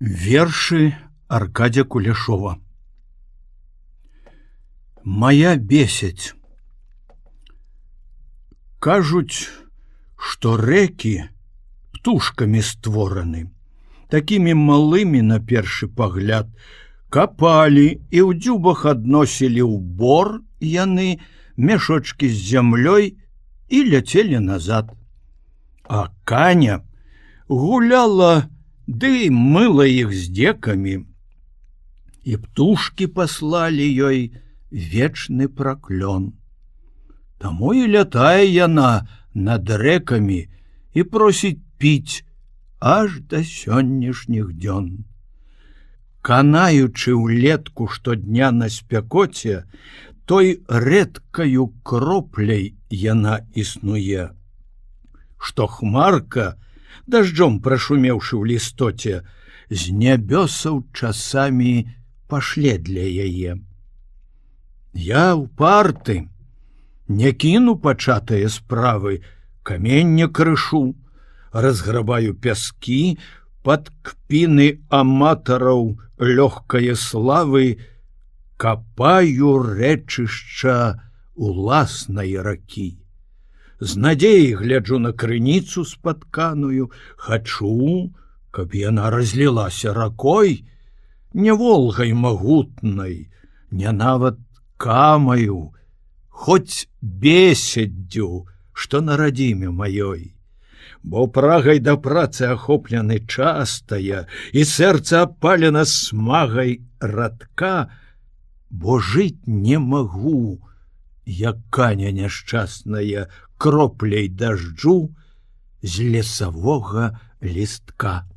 Вершы Аркадзя Кулешова. Моя бесяць. Кажуць, што рэкі птушкамі створаны, такімі малымі на першы пагляд, капалі і ў дзюбах адносілі ў бор яны мяшочкі з зямлёй і ляцелі назад. А Каня гуляла ды мыла іх здзекамі, і птушкі паслалі ёй вечны праклён. Таму і лятае яна над рэкамі і просіць піць аж да сённяшніх дзён. Канаючы ўлетку штодня на спякоце, той рэдкаю кропляй яна існуе, што хмарка, дажджом прашумеўшы ў лістоце, з нябёсаў часамі пашле для яе. Я ўпарты, не кіну пачатыя справы, каменне крышу, разграбаю пяскі, пад кпіны аматараў лёгкае славы, капаю рэчышча уласнай ракі. З надзеяй гляджу на крыніцу спатканую, хачу, каб яна разлілася ракой, не волгай магутнай, не нават камаю, хоць бесяддзю, што на радзіме маёй. Бо прагай да працы ахоплены частая, і сэрца апалена смагай радка, бо жыць не магу, як Каня няшчасная, кропляй дажджу з лесавога лістка.